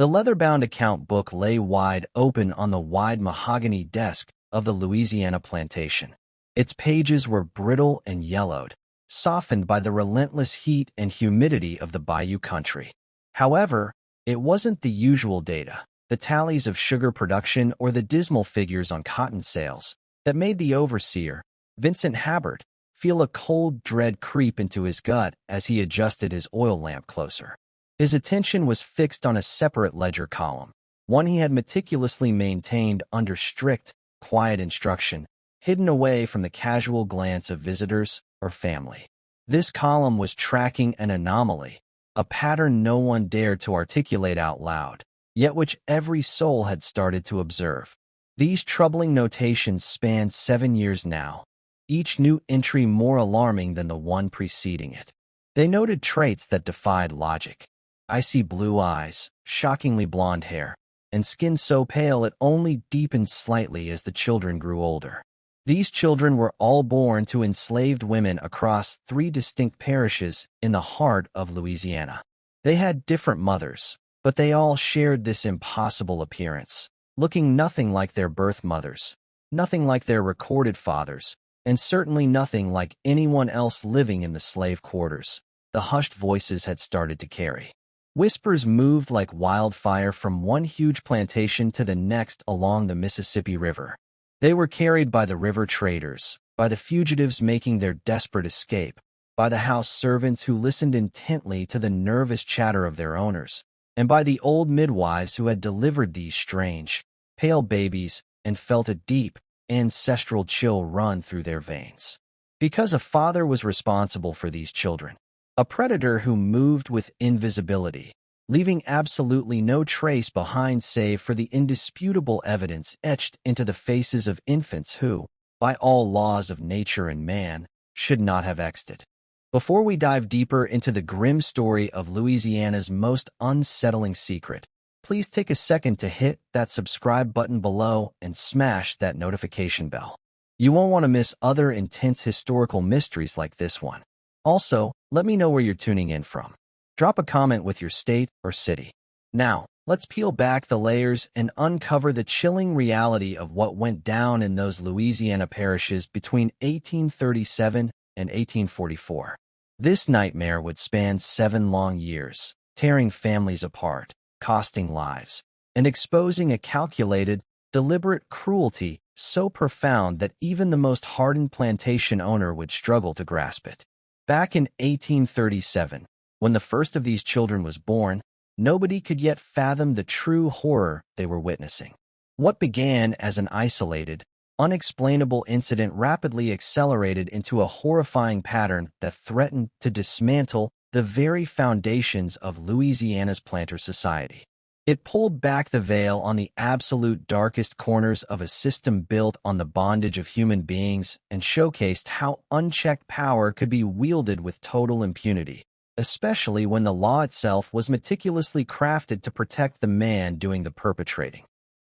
The leather-bound account book lay wide open on the wide mahogany desk of the Louisiana plantation. Its pages were brittle and yellowed, softened by the relentless heat and humidity of the bayou country. However, it wasn't the usual data, the tallies of sugar production or the dismal figures on cotton sales, that made the overseer, Vincent Habbard, feel a cold dread creep into his gut as he adjusted his oil lamp closer. His attention was fixed on a separate ledger column, one he had meticulously maintained under strict, quiet instruction, hidden away from the casual glance of visitors or family. This column was tracking an anomaly, a pattern no one dared to articulate out loud, yet which every soul had started to observe. These troubling notations spanned 7 years now, each new entry more alarming than the one preceding it. They noted traits that defied logic. Icy blue eyes, shockingly blonde hair, and skin so pale it only deepened slightly as the children grew older. These children were all born to enslaved women across 3 distinct parishes in the heart of Louisiana. They had different mothers, but they all shared this impossible appearance, looking nothing like their birth mothers, nothing like their recorded fathers, and certainly nothing like anyone else living in the slave quarters. The hushed voices had started to carry. Whispers moved like wildfire from one huge plantation to the next along the Mississippi River. They were carried by the river traders, by the fugitives making their desperate escape, by the house servants who listened intently to the nervous chatter of their owners, and by the old midwives who had delivered these strange, pale babies and felt a deep, ancestral chill run through their veins. Because a father was responsible for these children, a predator who moved with invisibility, leaving absolutely no trace behind save for the indisputable evidence etched into the faces of infants who, by all laws of nature and man, should not have existed. Before we dive deeper into the grim story of Louisiana's most unsettling secret, please take a second to hit that subscribe button below and smash that notification bell. You won't want to miss other intense historical mysteries like this one. Also, let me know where you're tuning in from. Drop a comment with your state or city. Now, let's peel back the layers and uncover the chilling reality of what went down in those Louisiana parishes between 1837 and 1844. This nightmare would span 7 long years, tearing families apart, costing lives, and exposing a calculated, deliberate cruelty so profound that even the most hardened plantation owner would struggle to grasp it. Back in 1837, when the first of these children was born, nobody could yet fathom the true horror they were witnessing. What began as an isolated, unexplainable incident rapidly accelerated into a horrifying pattern that threatened to dismantle the very foundations of Louisiana's planter society. It pulled back the veil on the absolute darkest corners of a system built on the bondage of human beings and showcased how unchecked power could be wielded with total impunity, especially when the law itself was meticulously crafted to protect the man doing the perpetrating.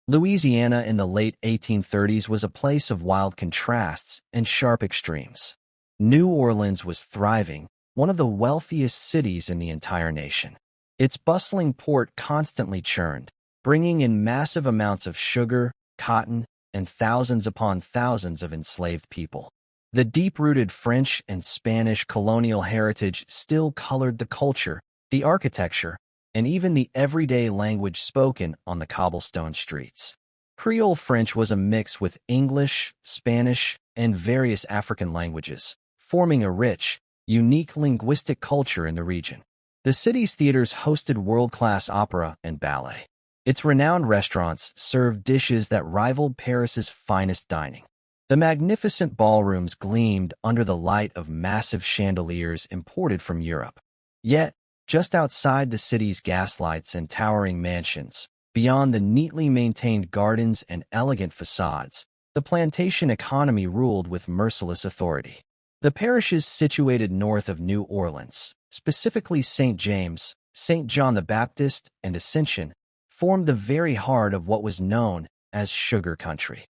Louisiana in the late 1830s was a place of wild contrasts and sharp extremes. New Orleans was thriving, one of the wealthiest cities in the entire nation. Its bustling port constantly churned, bringing in massive amounts of sugar, cotton, and thousands upon thousands of enslaved people. The deep-rooted French and Spanish colonial heritage still colored the culture, the architecture, and even the everyday language spoken on the cobblestone streets. Creole French was a mix with English, Spanish, and various African languages, forming a rich, unique linguistic culture in the region. The city's theaters hosted world-class opera and ballet. Its renowned restaurants served dishes that rivaled Paris's finest dining. The magnificent ballrooms gleamed under the light of massive chandeliers imported from Europe. Yet, just outside the city's gaslights and towering mansions, beyond the neatly maintained gardens and elegant facades, the plantation economy ruled with merciless authority. The parishes situated north of New Orleans, specifically St. James, St. John the Baptist, and Ascension, formed the very heart of what was known as sugar country.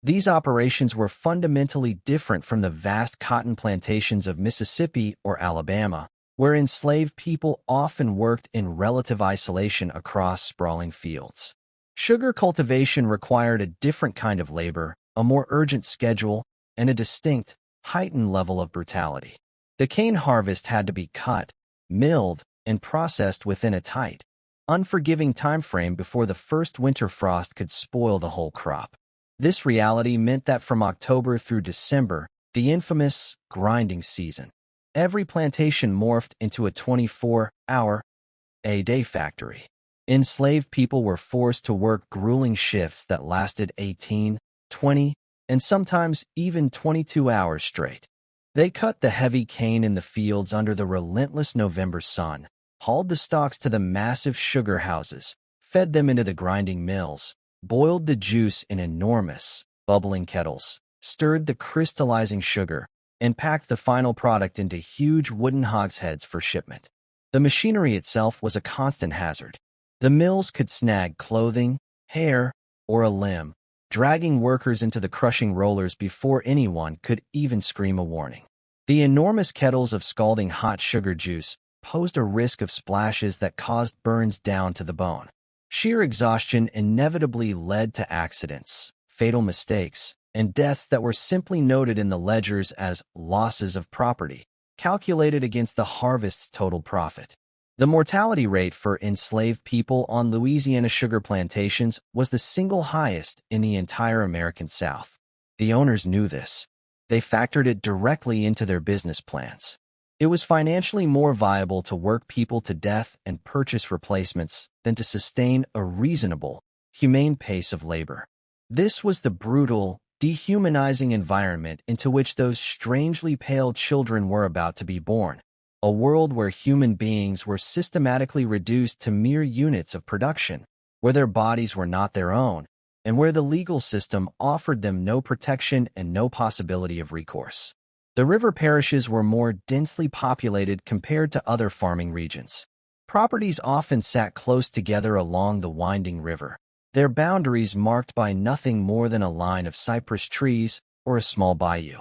These operations were fundamentally different from the vast cotton plantations of Mississippi or Alabama, where enslaved people often worked in relative isolation across sprawling fields. Sugar cultivation required a different kind of labor, a more urgent schedule, and a distinct, heightened level of brutality. The cane harvest had to be cut, milled, and processed within a tight, unforgiving time frame before the first winter frost could spoil the whole crop. This reality meant that from October through December, the infamous grinding season, every plantation morphed into a 24-hour-a-day factory. Enslaved people were forced to work grueling shifts that lasted 18, 20, and sometimes even 22 hours straight. They cut the heavy cane in the fields under the relentless November sun, hauled the stalks to the massive sugar houses, fed them into the grinding mills, boiled the juice in enormous, bubbling kettles, stirred the crystallizing sugar, and packed the final product into huge wooden hogsheads for shipment. The machinery itself was a constant hazard. The mills could snag clothing, hair, or a limb, dragging workers into the crushing rollers before anyone could even scream a warning. The enormous kettles of scalding hot sugar juice posed a risk of splashes that caused burns down to the bone. Sheer exhaustion inevitably led to accidents, fatal mistakes, and deaths that were simply noted in the ledgers as losses of property, calculated against the harvest's total profit. The mortality rate for enslaved people on Louisiana sugar plantations was the single highest in the entire American South. The owners knew this. They factored it directly into their business plans. It was financially more viable to work people to death and purchase replacements than to sustain a reasonable, humane pace of labor. This was the brutal, dehumanizing environment into which those strangely pale children were about to be born. A world where human beings were systematically reduced to mere units of production, where their bodies were not their own, and where the legal system offered them no protection and no possibility of recourse. The river parishes were more densely populated compared to other farming regions. Properties often sat close together along the winding river, their boundaries marked by nothing more than a line of cypress trees or a small bayou.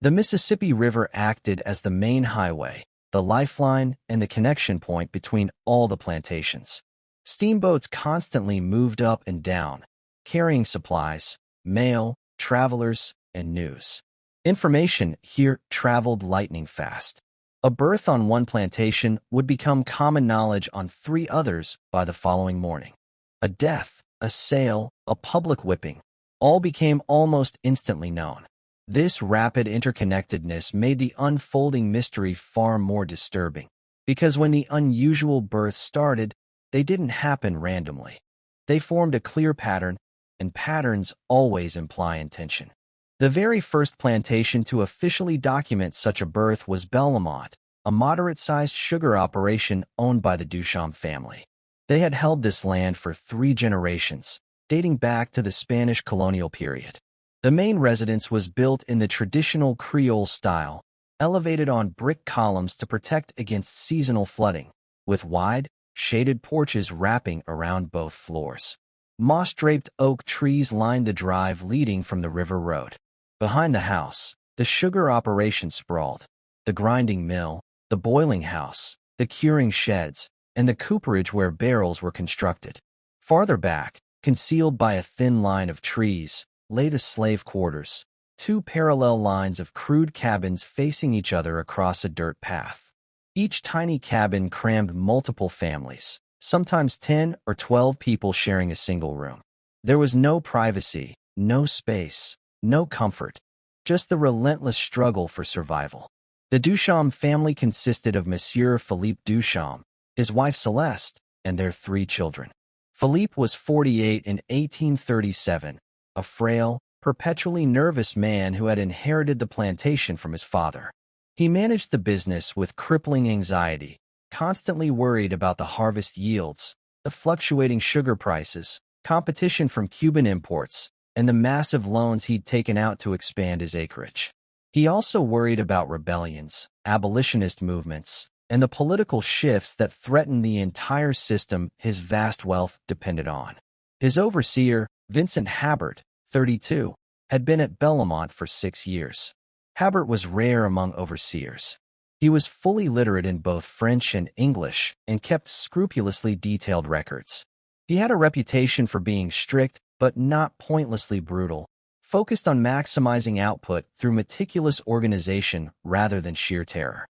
The Mississippi River acted as the main highway, the lifeline, and the connection point between all the plantations. Steamboats constantly moved up and down, carrying supplies, mail, travelers, and news. Information here traveled lightning fast. A birth on one plantation would become common knowledge on 3 others by the following morning. A death, a sale, a public whipping, all became almost instantly known. This rapid interconnectedness made the unfolding mystery far more disturbing, because when the unusual births started, they didn't happen randomly. They formed a clear pattern, and patterns always imply intention. The very first plantation to officially document such a birth was Belmont, a moderate-sized sugar operation owned by the Duchamp family. They had held this land for 3 generations, dating back to the Spanish colonial period. The main residence was built in the traditional Creole style, elevated on brick columns to protect against seasonal flooding, with wide, shaded porches wrapping around both floors. Moss-draped oak trees lined the drive leading from the river road. Behind the house, the sugar operation sprawled. The grinding mill, the boiling house, the curing sheds, and the cooperage where barrels were constructed. Farther back, concealed by a thin line of trees, lay the slave quarters, 2 parallel lines of crude cabins facing each other across a dirt path. Each tiny cabin crammed multiple families, sometimes 10 or 12 people sharing a single room. There was no privacy, no space, no comfort, just the relentless struggle for survival. The Duchamp family consisted of Monsieur Philippe Duchamp, his wife Celeste, and their 3 children. Philippe was 48 in 1837, a frail, perpetually nervous man who had inherited the plantation from his father. He managed the business with crippling anxiety, constantly worried about the harvest yields, the fluctuating sugar prices, competition from Cuban imports, and the massive loans he'd taken out to expand his acreage. He also worried about rebellions, abolitionist movements, and the political shifts that threatened the entire system his vast wealth depended on. His overseer, Vincent Habert, 32, had been at Belmont for 6 years. Habert was rare among overseers. He was fully literate in both French and English and kept scrupulously detailed records. He had a reputation for being strict but not pointlessly brutal, focused on maximizing output through meticulous organization rather than sheer terror.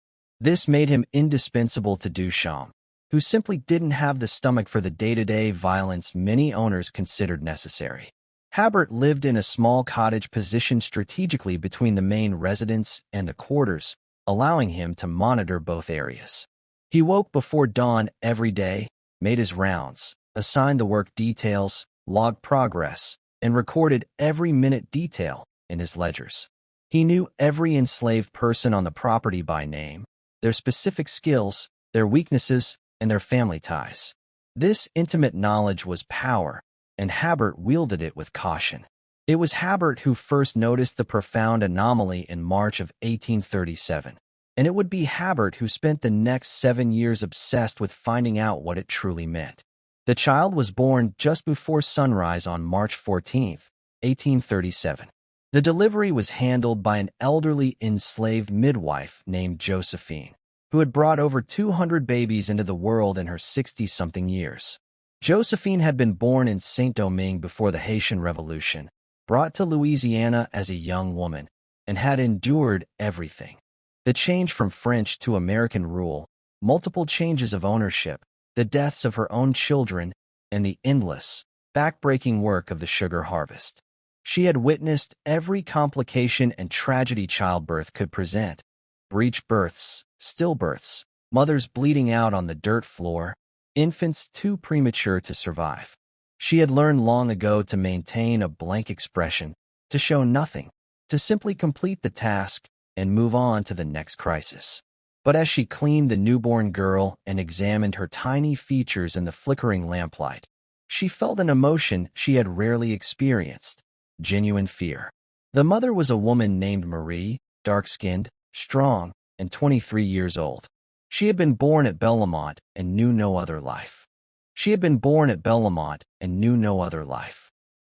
This made him indispensable to Duchamp, who simply didn't have the stomach for the day-to-day violence many owners considered necessary. Habert lived in a small cottage positioned strategically between the main residence and the quarters, allowing him to monitor both areas. He woke before dawn every day, made his rounds, assigned the work details, logged progress, and recorded every minute detail in his ledgers. He knew every enslaved person on the property by name, their specific skills, their weaknesses, and their family ties. This intimate knowledge was power, and Habert wielded it with caution. It was Habert who first noticed the profound anomaly in March of 1837, and it would be Habert who spent the next 7 years obsessed with finding out what it truly meant. The child was born just before sunrise on March 14, 1837. The delivery was handled by an elderly enslaved midwife named Josephine, who had brought over 200 babies into the world in her 60-something years. Josephine had been born in Saint-Domingue before the Haitian Revolution, brought to Louisiana as a young woman, and had endured everything. The change from French to American rule, multiple changes of ownership, the deaths of her own children, and the endless, back-breaking work of the sugar harvest. She had witnessed every complication and tragedy childbirth could present: breech births, stillbirths, mothers bleeding out on the dirt floor, infants too premature to survive. She had learned long ago to maintain a blank expression, to show nothing, to simply complete the task and move on to the next crisis. But as she cleaned the newborn girl and examined her tiny features in the flickering lamplight, she felt an emotion she had rarely experienced: genuine fear. The mother was a woman named Marie, dark-skinned, strong, and 23 years old. She had been born at Bellemont and knew no other life.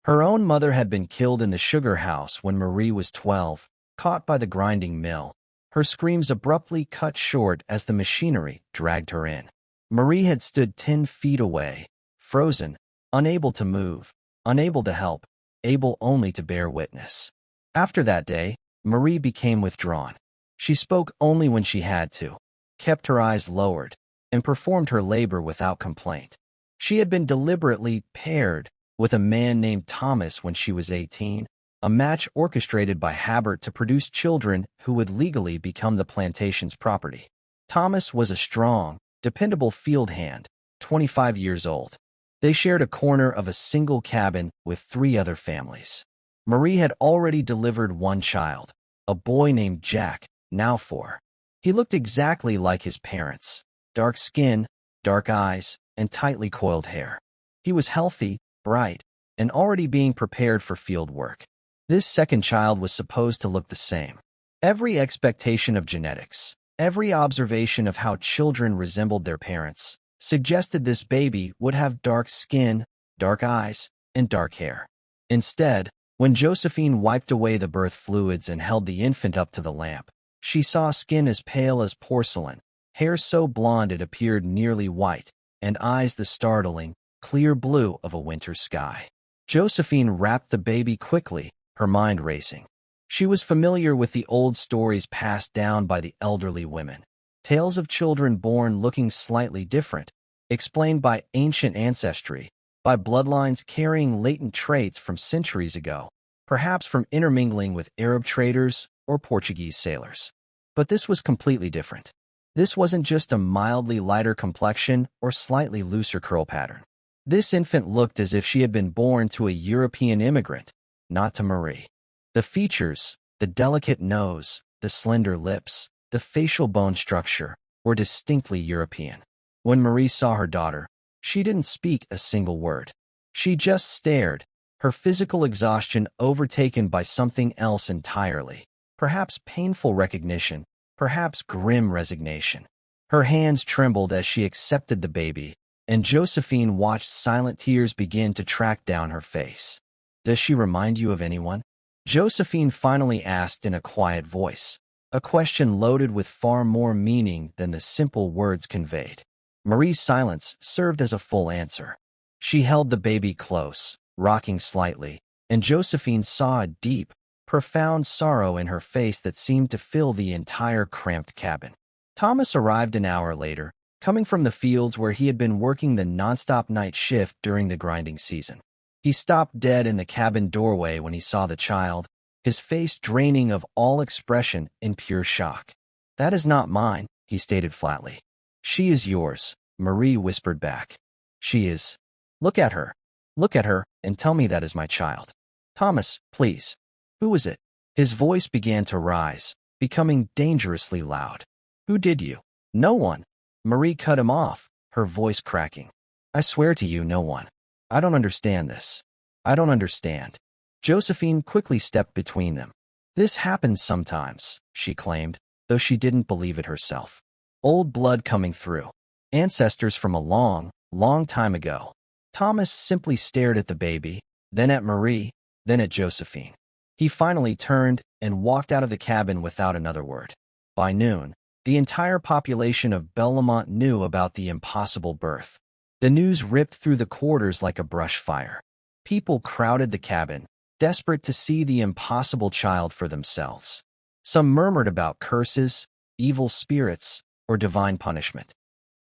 Her own mother had been killed in the sugar house when Marie was 12, caught by the grinding mill, her screams abruptly cut short as the machinery dragged her in. Marie had stood 10 feet away, frozen, unable to move, unable to help, able only to bear witness. After that day, Marie became withdrawn. She spoke only when she had to, kept her eyes lowered, and performed her labor without complaint. She had been deliberately paired with a man named Thomas when she was 18, a match orchestrated by Habert to produce children who would legally become the plantation's property. Thomas was a strong, dependable field hand, 25 years old. They shared a corner of a single cabin with 3 other families. Marie had already delivered 1 child, a boy named Jack, now 4. He looked exactly like his parents: dark skin, dark eyes, and tightly coiled hair. He was healthy, bright, and already being prepared for field work. This second child was supposed to look the same. Every expectation of genetics, every observation of how children resembled their parents, suggested this baby would have dark skin, dark eyes, and dark hair. Instead, when Josephine wiped away the birth fluids and held the infant up to the lamp, she saw skin as pale as porcelain, hair so blonde it appeared nearly white, and eyes the startling, clear blue of a winter sky. Josephine wrapped the baby quickly, her mind racing. She was familiar with the old stories passed down by the elderly women, tales of children born looking slightly different, explained by ancient ancestry, by bloodlines carrying latent traits from centuries ago, perhaps from intermingling with Arab traders or Portuguese sailors. But this was completely different. This wasn't just a mildly lighter complexion or slightly looser curl pattern. This infant looked as if she had been born to a European immigrant, not to Marie. The features, the delicate nose, the slender lips, the facial bone structure were distinctly European. When Marie saw her daughter, she didn't speak a single word. She just stared, her physical exhaustion overtaken by something else entirely. Perhaps painful recognition, perhaps grim resignation. Her hands trembled as she accepted the baby, and Josephine watched silent tears begin to track down her face. "Does she remind you of anyone?" Josephine finally asked in a quiet voice. a question loaded with far more meaning than the simple words conveyed. Marie's silence served as a full answer. She held the baby close, rocking slightly, and Josephine saw a deep, profound sorrow in her face that seemed to fill the entire cramped cabin. Thomas arrived an hour later, coming from the fields where he had been working the nonstop night shift during the grinding season. He stopped dead in the cabin doorway when he saw the child, his face draining of all expression in pure shock. "That is not mine," he stated flatly. "She is yours," Marie whispered back. "She is. Look at her. Look at her, and tell me that is my child. Thomas, please. Who is it?" His voice began to rise, becoming dangerously loud. "Who did you?" "No one." Marie cut him off, her voice cracking. "I swear to you, no one. I don't understand this. I don't understand." Josephine quickly stepped between them. "This happens sometimes," she claimed, though she didn't believe it herself. "Old blood coming through. Ancestors from a long, long time ago." Thomas simply stared at the baby, then at Marie, then at Josephine. He finally turned and walked out of the cabin without another word. By noon, the entire population of Belmont knew about the impossible birth. The news ripped through the quarters like a brush fire. People crowded the cabin, desperate to see the impossible child for themselves. Some murmured about curses, evil spirits, or divine punishment.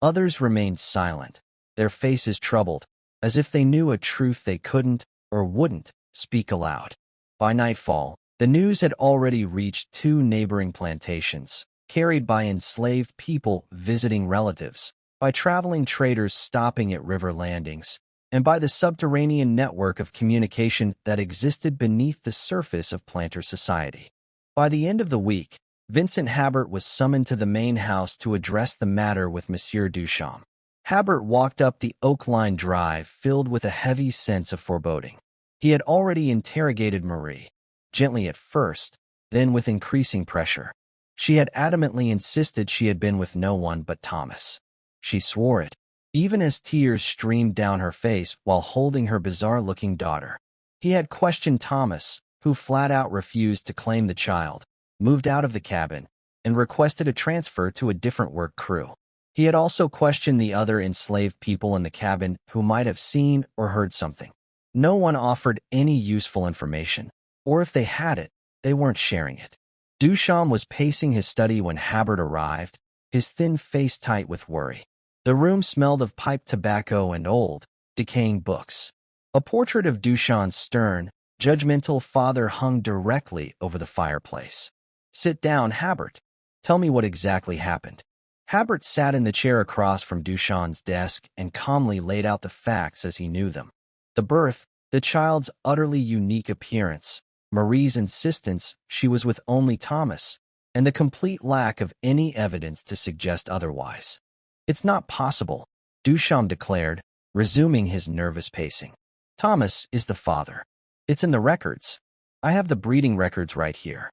Others remained silent, their faces troubled, as if they knew a truth they couldn't, or wouldn't, speak aloud. By nightfall, the news had already reached 2 neighboring plantations, carried by enslaved people visiting relatives, by traveling traders stopping at river landings, and by the subterranean network of communication that existed beneath the surface of planter society. By the end of the week, Vincent Habert was summoned to the main house to address the matter with Monsieur Duchamp. Habert walked up the oak-lined drive filled with a heavy sense of foreboding. He had already interrogated Marie, gently at first, then with increasing pressure. She had adamantly insisted she had been with no one but Thomas. She swore it, even as tears streamed down her face while holding her bizarre-looking daughter. He had questioned Thomas, who flat-out refused to claim the child, moved out of the cabin, and requested a transfer to a different work crew. He had also questioned the other enslaved people in the cabin who might have seen or heard something. No one offered any useful information, or if they had it, they weren't sharing it. Duchamp was pacing his study when Habert arrived, his thin face tight with worry. The room smelled of pipe tobacco and old, decaying books. A portrait of Duchamp's stern, judgmental father hung directly over the fireplace. "Sit down, Habert. Tell me what exactly happened." Habert sat in the chair across from Duchamp's desk and calmly laid out the facts as he knew them. The birth, the child's utterly unique appearance, Marie's insistence she was with only Thomas, and the complete lack of any evidence to suggest otherwise. "It's not possible," Duchamp declared, resuming his nervous pacing. "Thomas is the father. It's in the records. I have the breeding records right here."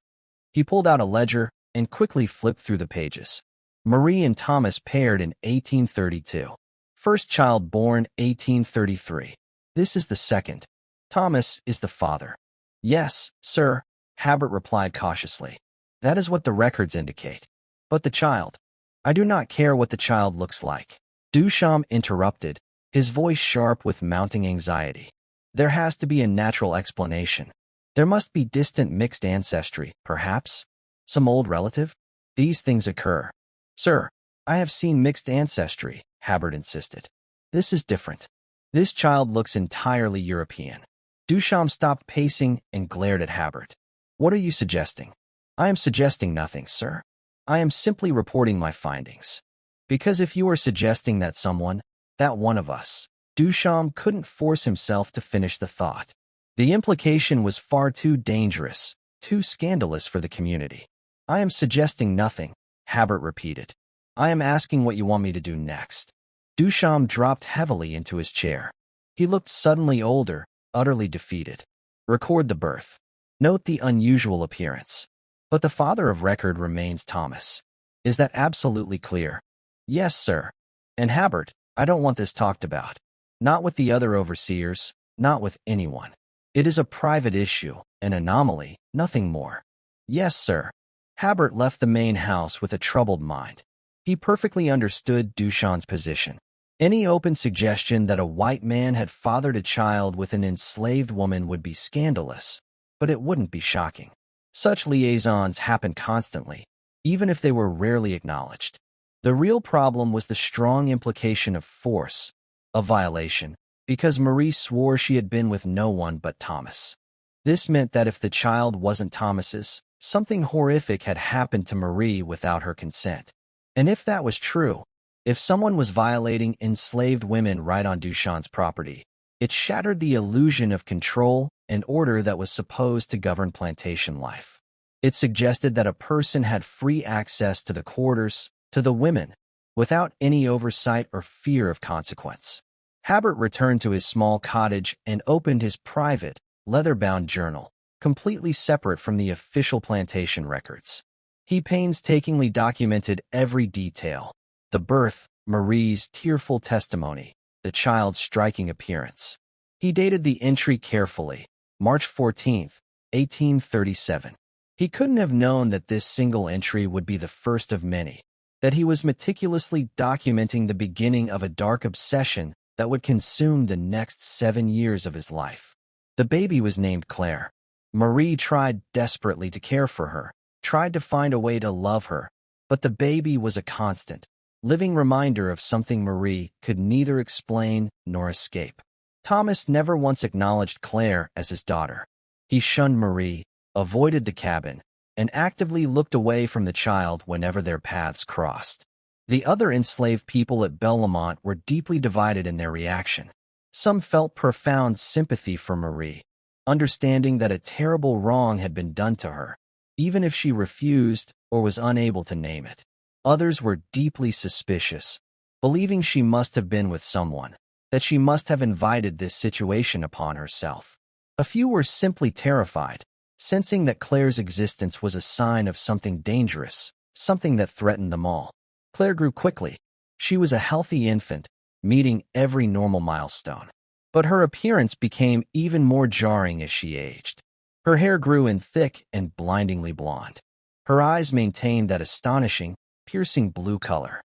He pulled out a ledger and quickly flipped through the pages. Marie and Thomas paired in 1832. First child born 1833. This is the second. Thomas is the father. "Yes, sir," Habert replied cautiously. "That is what the records indicate. But the child? I do not care what the child looks like." Duchamp interrupted, his voice sharp with mounting anxiety. "There has to be a natural explanation. There must be distant mixed ancestry, perhaps? Some old relative? These things occur." "Sir, I have seen mixed ancestry," Habert insisted. "This is different. This child looks entirely European." Duchamp stopped pacing and glared at Habert. "What are you suggesting?" "I am suggesting nothing, sir. I am simply reporting my findings. Because if you are suggesting that someone, that one of us..." Duchamp couldn't force himself to finish the thought. The implication was far too dangerous, too scandalous for the community. "I am suggesting nothing," Habert repeated. "I am asking what you want me to do next." Duchamp dropped heavily into his chair. He looked suddenly older, utterly defeated. "Record the birth. Note the unusual appearance. But the father of record remains Thomas. Is that absolutely clear?" "Yes, sir. And Habert, I don't want this talked about. Not with the other overseers, not with anyone. It is a private issue, an anomaly, nothing more." "Yes, sir." Habert left the main house with a troubled mind. He perfectly understood Duchamp's position. Any open suggestion that a white man had fathered a child with an enslaved woman would be scandalous, but it wouldn't be shocking. Such liaisons happened constantly, even if they were rarely acknowledged. The real problem was the strong implication of force, a violation, because Marie swore she had been with no one but Thomas. This meant that if the child wasn't Thomas's, something horrific had happened to Marie without her consent. And if that was true, if someone was violating enslaved women right on Duchamp's property, it shattered the illusion of control and order that was supposed to govern plantation life. It suggested that a person had free access to the quarters, to the women, without any oversight or fear of consequence. Habert returned to his small cottage and opened his private, leather-bound journal, completely separate from the official plantation records. He painstakingly documented every detail: the birth, Marie's tearful testimony, the child's striking appearance. He dated the entry carefully, March 14, 1837. He couldn't have known that this single entry would be the first of many, that he was meticulously documenting the beginning of a dark obsession that would consume the next 7 years of his life. The baby was named Claire. Marie tried desperately to care for her, tried to find a way to love her, but the baby was a constant, living reminder of something Marie could neither explain nor escape. Thomas never once acknowledged Claire as his daughter. He shunned Marie, avoided the cabin, and actively looked away from the child whenever their paths crossed. The other enslaved people at Belmont were deeply divided in their reaction. Some felt profound sympathy for Marie, understanding that a terrible wrong had been done to her, even if she refused or was unable to name it. Others were deeply suspicious, believing she must have been with someone, that she must have invited this situation upon herself. A few were simply terrified, sensing that Claire's existence was a sign of something dangerous, something that threatened them all. Claire grew quickly. She was a healthy infant, meeting every normal milestone. But her appearance became even more jarring as she aged. Her hair grew in thick and blindingly blonde. Her eyes maintained that astonishing, piercing blue color.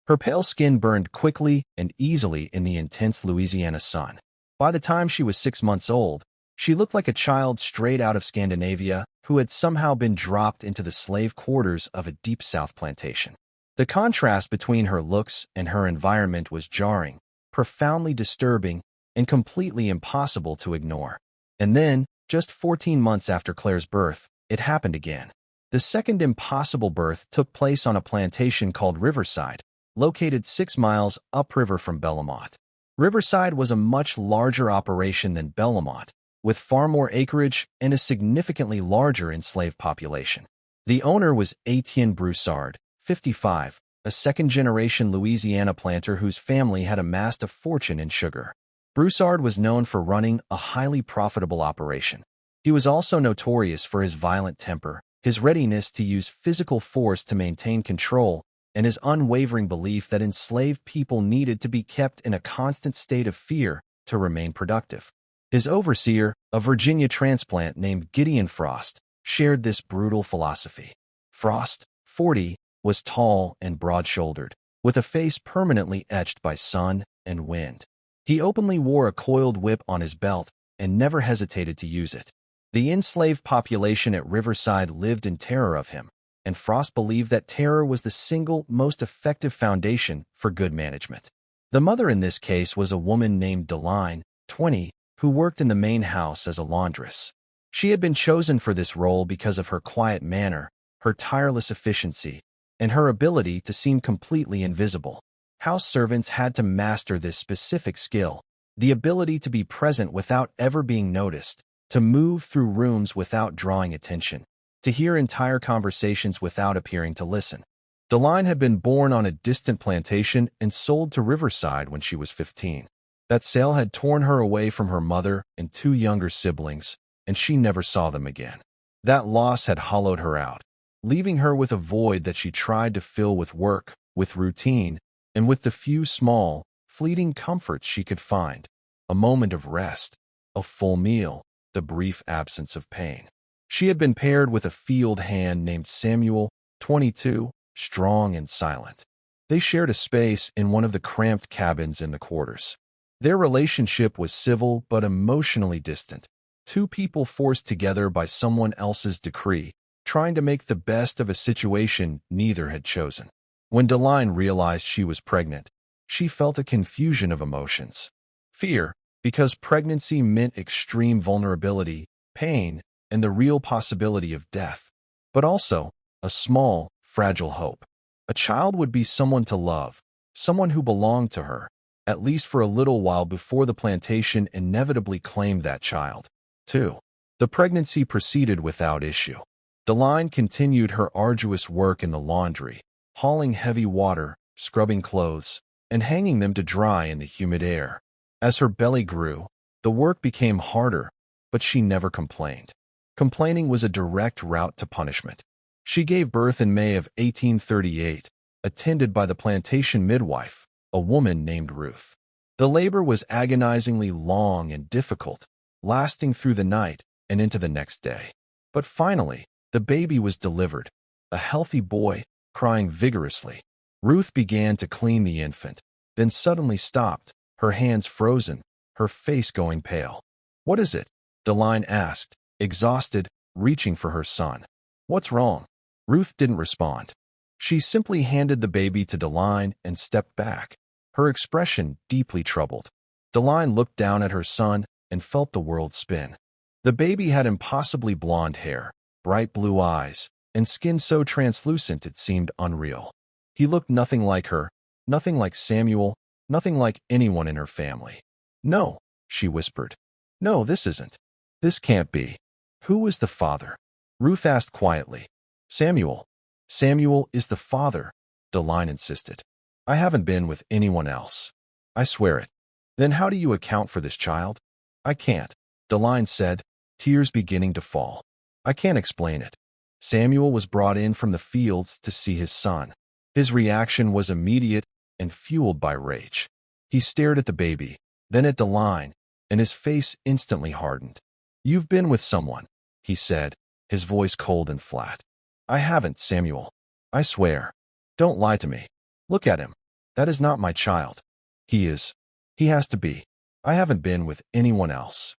Her pale skin burned quickly and easily in the intense Louisiana sun. By the time she was 6 months old, she looked like a child straight out of Scandinavia who had somehow been dropped into the slave quarters of a deep South plantation. The contrast between her looks and her environment was jarring, profoundly disturbing, and completely impossible to ignore. And then, just 14 months after Claire's birth, it happened again. The second impossible birth took place on a plantation called Riverside, located 6 miles upriver from Belmont. Riverside was a much larger operation than Belmont, with far more acreage and a significantly larger enslaved population. The owner was Etienne Broussard, 55, a second-generation Louisiana planter whose family had amassed a fortune in sugar. Broussard was known for running a highly profitable operation. He was also notorious for his violent temper, his readiness to use physical force to maintain control, and his unwavering belief that enslaved people needed to be kept in a constant state of fear to remain productive. His overseer, a Virginia transplant named Gideon Frost, shared this brutal philosophy. Frost, 40, was tall and broad-shouldered, with a face permanently etched by sun and wind. He openly wore a coiled whip on his belt and never hesitated to use it. The enslaved population at Riverside lived in terror of him, and Frost believed that terror was the single most effective foundation for good management. The mother in this case was a woman named Deline, 20, who worked in the main house as a laundress. She had been chosen for this role because of her quiet manner, her tireless efficiency, and her ability to seem completely invisible. House servants had to master this specific skill, the ability to be present without ever being noticed, to move through rooms without drawing attention, to hear entire conversations without appearing to listen. Deline had been born on a distant plantation and sold to Riverside when she was 15. That sale had torn her away from her mother and 2 younger siblings, and she never saw them again. That loss had hollowed her out, leaving her with a void that she tried to fill with work, with routine, and with the few small, fleeting comforts she could find: a moment of rest, a full meal, the brief absence of pain. She had been paired with a field hand named Samuel, 22, strong and silent. They shared a space in one of the cramped cabins in the quarters. Their relationship was civil but emotionally distant. Two people forced together by someone else's decree, trying to make the best of a situation neither had chosen. When Deline realized she was pregnant, she felt a confusion of emotions. Fear, because pregnancy meant extreme vulnerability, pain, and the real possibility of death. But also, a small, fragile hope. A child would be someone to love, someone who belonged to her, at least for a little while before the plantation inevitably claimed that child. 2. The pregnancy proceeded without issue. Deline continued her arduous work in the laundry, hauling heavy water, scrubbing clothes, and hanging them to dry in the humid air. As her belly grew, the work became harder, but she never complained. Complaining was a direct route to punishment. She gave birth in May of 1838, attended by the plantation midwife, a woman named Ruth. The labor was agonizingly long and difficult, lasting through the night and into the next day. But finally, the baby was delivered, a healthy boy, crying vigorously. Ruth began to clean the infant, then suddenly stopped, her hands frozen, her face going pale. "What is it?" Deline asked, exhausted, reaching for her son. "What's wrong?" Ruth didn't respond. She simply handed the baby to Deline and stepped back, her expression deeply troubled. Deline looked down at her son and felt the world spin. The baby had impossibly blonde hair, bright blue eyes, and skin so translucent it seemed unreal. He looked nothing like her, nothing like Samuel, nothing like anyone in her family. "No," she whispered. "No, this isn't. This can't be." "Who is the father?" Ruth asked quietly. "Samuel." "Samuel is the father," Deline insisted. "I haven't been with anyone else. I swear it." "Then how do you account for this child?" "I can't," Deline said, tears beginning to fall. "I can't explain it." Samuel was brought in from the fields to see his son. His reaction was immediate and fueled by rage. He stared at the baby, then at Deline, and his face instantly hardened. "You've been with someone," he said, his voice cold and flat. "I haven't, Samuel. I swear. Don't lie to me. Look at him. That is not my child. He is. He has to be. I haven't been with anyone else."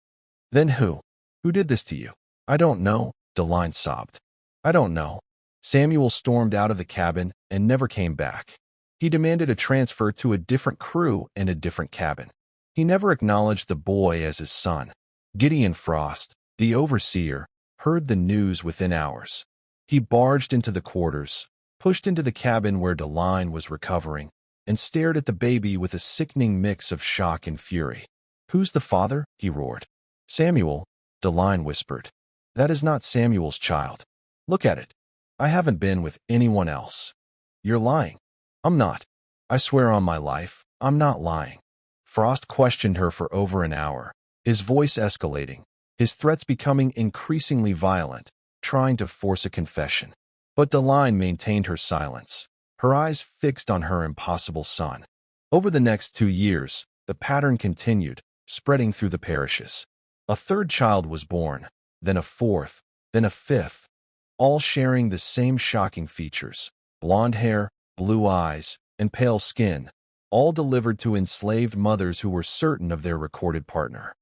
"Then who? Who did this to you?" "I don't know," Deline sobbed. "I don't know." Samuel stormed out of the cabin and never came back. He demanded a transfer to a different crew and a different cabin. He never acknowledged the boy as his son. Gideon Frost, the overseer, heard the news within hours. He barged into the quarters, pushed into the cabin where Deline was recovering, and stared at the baby with a sickening mix of shock and fury. "Who's the father?" he roared. "Samuel," Deline whispered. "That is not Samuel's child. Look at it. I haven't been with anyone else." "You're lying." "I'm not. I swear on my life, I'm not lying." Frost questioned her for over an hour, his voice escalating, his threats becoming increasingly violent, trying to force a confession. But Deline maintained her silence, her eyes fixed on her impossible son. Over the next 2 years, the pattern continued, spreading through the parishes. A third child was born, then a fourth, then a fifth, all sharing the same shocking features: blonde hair, blue eyes, and pale skin, all delivered to enslaved mothers who were certain of their recorded partner.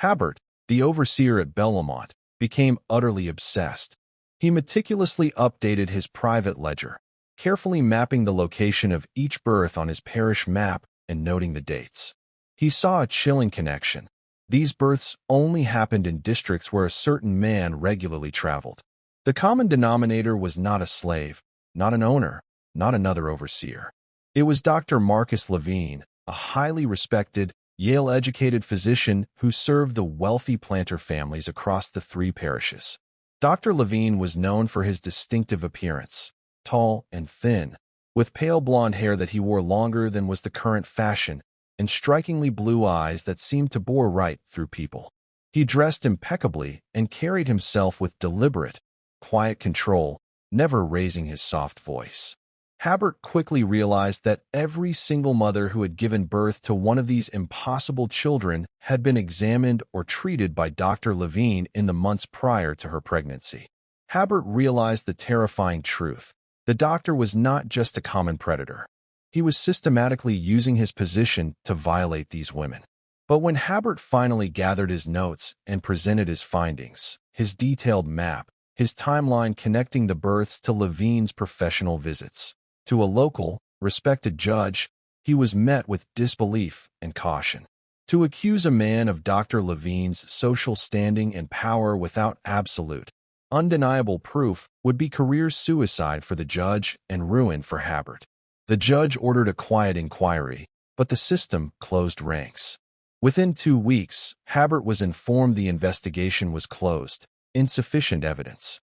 Habert, the overseer at Belmont, became utterly obsessed. He meticulously updated his private ledger, carefully mapping the location of each birth on his parish map and noting the dates. He saw a chilling connection. These births only happened in districts where a certain man regularly traveled. The common denominator was not a slave, not an owner, not another overseer. It was Dr. Marcus Levine, a highly respected, Yale-educated physician who served the wealthy planter families across the 3 parishes. Dr. Levine was known for his distinctive appearance, tall and thin, with pale blonde hair that he wore longer than was the current fashion, and strikingly blue eyes that seemed to bore right through people. He dressed impeccably and carried himself with deliberate, quiet control, never raising his soft voice. Habert quickly realized that every single mother who had given birth to one of these impossible children had been examined or treated by Dr. Levine in the months prior to her pregnancy. Habert realized the terrifying truth. The doctor was not just a common predator. He was systematically using his position to violate these women. But when Habert finally gathered his notes and presented his findings, his detailed map, his timeline connecting the births to Levine's professional visits, to a local, respected judge, he was met with disbelief and caution. To accuse a man of Dr. Levine's social standing and power without absolute, undeniable proof would be career suicide for the judge and ruin for Habert. The judge ordered a quiet inquiry, but the system closed ranks. Within 2 weeks, Habert was informed the investigation was closed, insufficient evidence.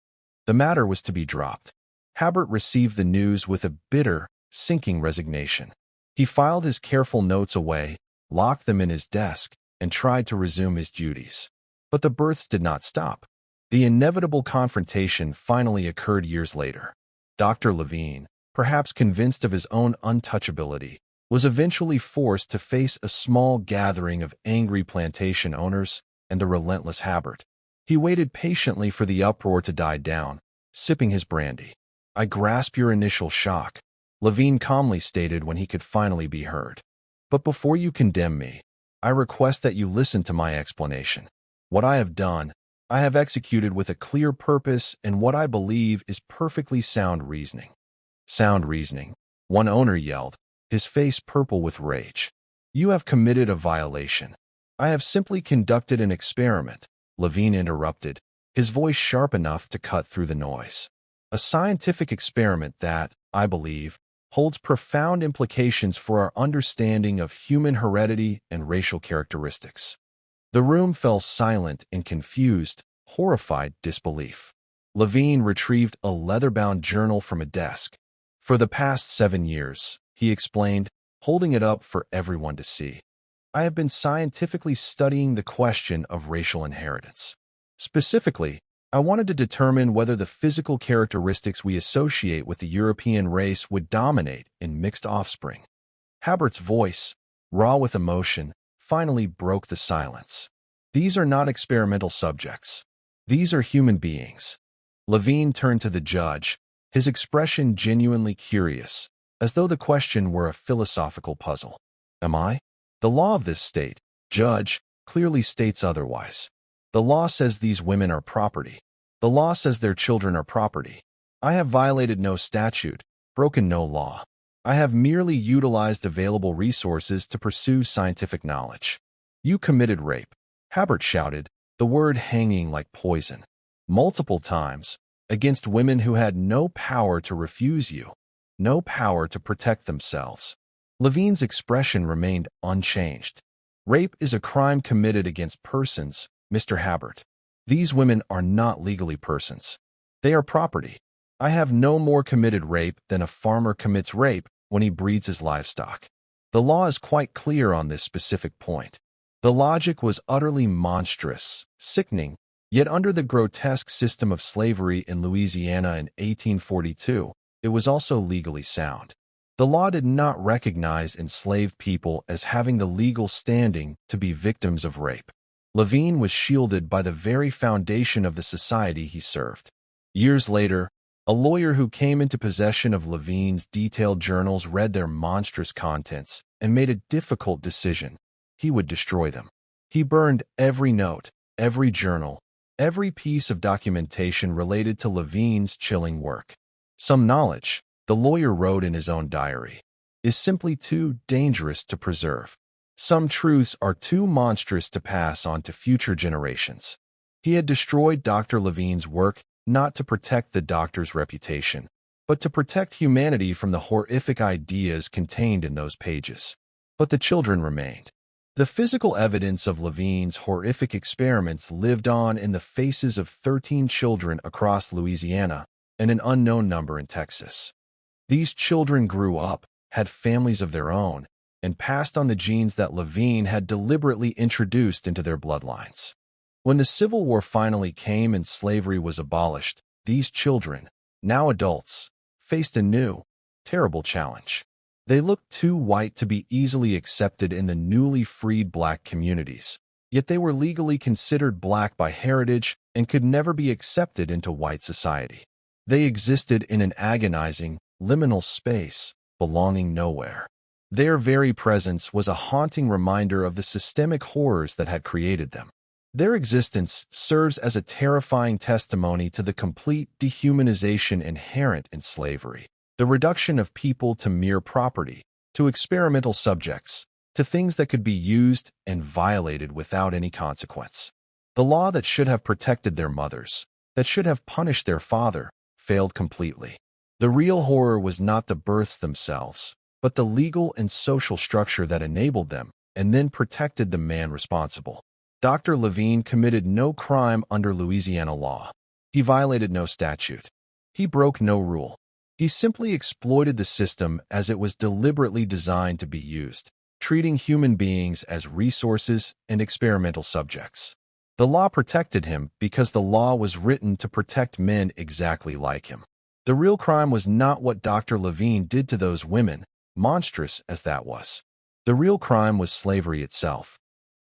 The matter was to be dropped. Habert received the news with a bitter, sinking resignation. He filed his careful notes away, locked them in his desk, and tried to resume his duties. But the births did not stop. The inevitable confrontation finally occurred years later. Dr. Levine, perhaps convinced of his own untouchability, was eventually forced to face a small gathering of angry plantation owners and the relentless Habert. He waited patiently for the uproar to die down, sipping his brandy. "I grasp your initial shock," Levine calmly stated when he could finally be heard. "But before you condemn me, I request that you listen to my explanation. What I have done, I have executed with a clear purpose and what I believe is perfectly sound reasoning." "Sound reasoning," one owner yelled, his face purple with rage. "You have committed a violation." "I have simply conducted an experiment," Levine interrupted, his voice sharp enough to cut through the noise. "A scientific experiment that, I believe, holds profound implications for our understanding of human heredity and racial characteristics." The room fell silent in confused, horrified disbelief. Levine retrieved a leather-bound journal from a desk. "For the past 7 years," he explained, holding it up for everyone to see, "I have been scientifically studying the question of racial inheritance. Specifically, I wanted to determine whether the physical characteristics we associate with the European race would dominate in mixed offspring." Habert's voice, raw with emotion, finally broke the silence. "These are not experimental subjects. These are human beings." Levine turned to the judge, his expression genuinely curious, as though the question were a philosophical puzzle. "Am I? The law of this state, Judge, clearly states otherwise. The law says these women are property. The law says their children are property. I have violated no statute, broken no law. I have merely utilized available resources to pursue scientific knowledge." "You committed rape," Habert shouted, the word hanging like poison. "Multiple times, against women who had no power to refuse you, no power to protect themselves." Levine's expression remained unchanged. "Rape is a crime committed against persons, Mr. Habert. These women are not legally persons. They are property. I have no more committed rape than a farmer commits rape when he breeds his livestock. The law is quite clear on this specific point." The logic was utterly monstrous, sickening, yet under the grotesque system of slavery in Louisiana in 1842, it was also legally sound. The law did not recognize enslaved people as having the legal standing to be victims of rape. Levine was shielded by the very foundation of the society he served. Years later, a lawyer who came into possession of Levine's detailed journals read their monstrous contents and made a difficult decision. He would destroy them. He burned every note, every journal, every piece of documentation related to Levine's chilling work. "Some knowledge," the lawyer wrote in his own diary, "is simply too dangerous to preserve. Some truths are too monstrous to pass on to future generations." He had destroyed Dr. Levine's work not to protect the doctor's reputation, but to protect humanity from the horrific ideas contained in those pages. But the children remained. The physical evidence of Levine's horrific experiments lived on in the faces of 13 children across Louisiana and an unknown number in Texas. These children grew up, had families of their own, and passed on the genes that Levine had deliberately introduced into their bloodlines. When the Civil War finally came and slavery was abolished, these children, now adults, faced a new, terrible challenge. They looked too white to be easily accepted in the newly freed black communities, yet they were legally considered black by heritage and could never be accepted into white society. They existed in an agonizing, liminal space, belonging nowhere. Their very presence was a haunting reminder of the systemic horrors that had created them. Their existence serves as a terrifying testimony to the complete dehumanization inherent in slavery, the reduction of people to mere property, to experimental subjects, to things that could be used and violated without any consequence. The law that should have protected their mothers, that should have punished their father, failed completely. The real horror was not the births themselves, but the legal and social structure that enabled them and then protected the man responsible. Dr. Levine committed no crime under Louisiana law. He violated no statute. He broke no rule. He simply exploited the system as it was deliberately designed to be used, treating human beings as resources and experimental subjects. The law protected him because the law was written to protect men exactly like him. The real crime was not what Dr. Levine did to those women, monstrous as that was. The real crime was slavery itself.